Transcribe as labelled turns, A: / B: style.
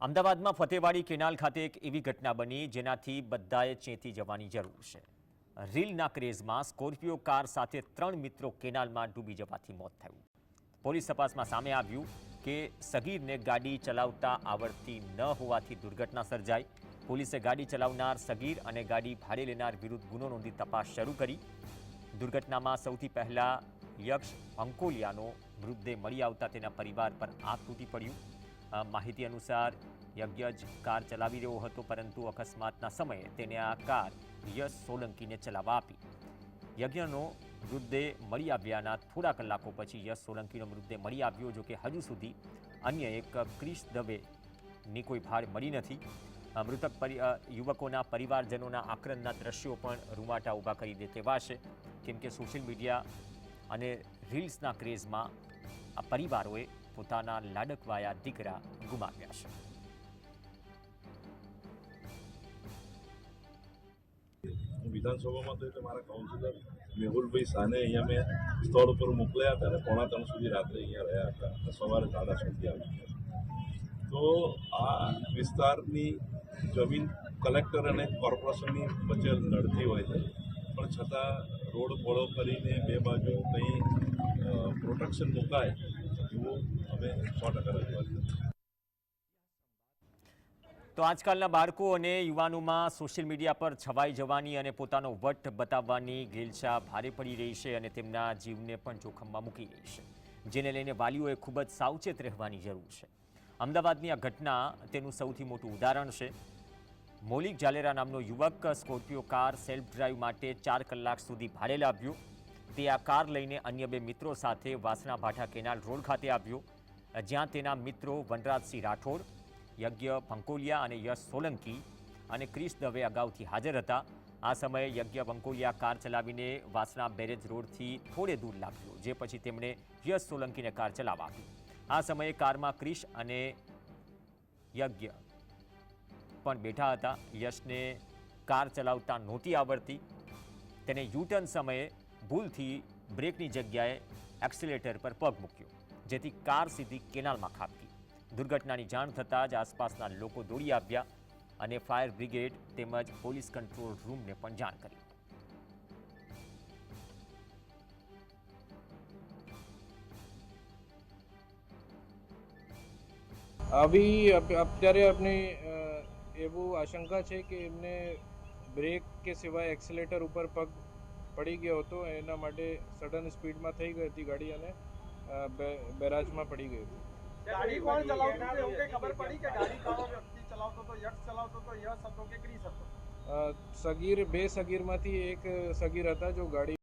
A: અમદાવાદમાં ફતેવાડી કેનાલ ખાતે એક એવી ઘટના બની જેનાથી બધાએ ચેતી જવાની જરૂર છે। રીલના ક્રેઝમાં સ્કોર્પિયો કાર સાથે 3 મિત્રો કેનાલમાં ડૂબી જવાથી મોત થયું। પોલીસ તપાસમાં સામે આવ્યું કે સગીરને ગાડી ચલાવતા આવડતી ન હોવાથી દુર્ઘટના સર્જાઈ। પોલીસે ગાડી ચલાવનાર સગીર અને ગાડી ભાડે લેનાર વિરુદ્ધ ગુનો નોંધી તપાસ શરૂ કરી। દુર્ઘટનામાં સૌથી પહેલા યક્ષ અંકોલિયાનો મૃતદેહ મળી આવતા તેના પરિવાર પર આંખ તૂટી પડ્યું। માહિતી અનુસાર યજ્ઞ કાર ચલાવી રહ્યો હતો, પરંતુ અકસ્માતના સમયે તેને આ કાર યશ સોલંકીને ચલાવવા આપી। યજ્ઞનો મૃતદેહ મળી આવ્યાના થોડા કલાકો પછી યશ સોલંકીનો મૃતદેહ મળી આવ્યો, જો કે હજુ સુધી અન્ય એક ક્રિશ દવેની કોઈ ભાળ મળી નથી। મૃતક યુવકોના પરિવારજનોના આક્રંદના દ્રશ્યો પણ રૂવાટા ઊભા કરી દે તેવા છે, કેમ કે સોશિયલ મીડિયા અને રીલ્સના ક્રેઝમાં આ પરિવારોએ પોતાના લાડકવાયા દીકરા ગુમાવ્યા છે।
B: વિધાનસભામાં તો મારા કાઉન્સિલર મેહુલભાઈ સાને અહીંયા મેં સ્થળ ઉપર મોકલ્યા હતા અને 2:45 સુધી રાત્રે અહીંયા રહ્યા હતા અને સવારે 7:30 સુધી આવ્યા। તો આ વિસ્તારની જમીન કલેક્ટર અને કોર્પોરેશનની વચ્ચે લડતી હોય છે, પણ છતાં રોડ પહોળો કરીને બે બાજુ કંઈ પ્રોટેક્શન મુકાય એવું અમે 100% રજૂઆત કરી।
A: તો આજકાલના બાળકો અને યુવાનોમાં સોશિયલ મીડિયા પર છવાઈ જવાની અને પોતાનો વટ બતાવવાની ઘેલછા ભારે પડી રહી છે અને તેમના જીવને પણ જોખમમાં મૂકી રહી છે, જેને લઈને વાલીઓએ ખૂબ જ સાવચેત રહેવાની જરૂર છે। અમદાવાદની આ ઘટના તેનું સૌથી મોટું ઉદાહરણ છે। મૌલિક જાલેરા નામનો યુવક સ્કોર્પિયો કાર સેલ્ફ ડ્રાઈવ માટે 4 કલાક સુધી ભાડે લાવ્યો। તે આ કાર લઈને અન્ય 2 મિત્રો સાથે વાસણા ભાઠા કેનાલ રોડ ખાતે આવ્યો, જ્યાં તેના મિત્રો વનરાજસિંહ રાઠોડ, યજ્ઞ ભંકોલિયા અને યશ સોલંકી અને ક્રિશ દવે અગાઉથી હાજર હતા। આ સમયે યજ્ઞ ભંકોલિયા કાર ચલાવીને વાસણા બેરેજ રોડથી થોડે દૂર લાવ્યો, જે પછી તેમણે યશ સોલંકીને કાર ચલાવવા આપી। આ સમયે કારમાં ક્રિશ અને યજ્ઞ પણ બેઠા હતા। યશને કાર ચલાવતા નહોતી આવડતી, તેને યુટર્ન સમયે ભૂલથી બ્રેકની જગ્યાએ એક્સિલેટર પર પગ મૂક્યો, જેથી કાર સીધી કેનાલમાં ખાબકી। દુર્ઘટનાની જાણ થતાં જ આસપાસના લોકો દોડી આવ્યા અને ફાયર બ્રિગેડ તેમજ પોલીસ કંટ્રોલ રૂમને પણ જાણ કરી।
C: અત્યારે આપણે એવું આશંકા છે કે એમને બ્રેક કે સિવાય એક્સિલેટર ઉપર પગ પડી ગયો હતો, એના માટે સડન સ્પીડમાં થઈ ગઈ હતી ગાડી અને બેરાજમાં પડી ગઈ હતી।
D: ગાડી કોણ ચલાવતું હતું એવું કઈ ખબર પડી કે ગાડી કયો વ્યક્તિ ચલાવતો હતો? યશ ચલાવતો હતો, યશ હતો કે ક્રિશ હતો?
C: બે સગીરમાંથી એક સગીર હતા જો ગાડી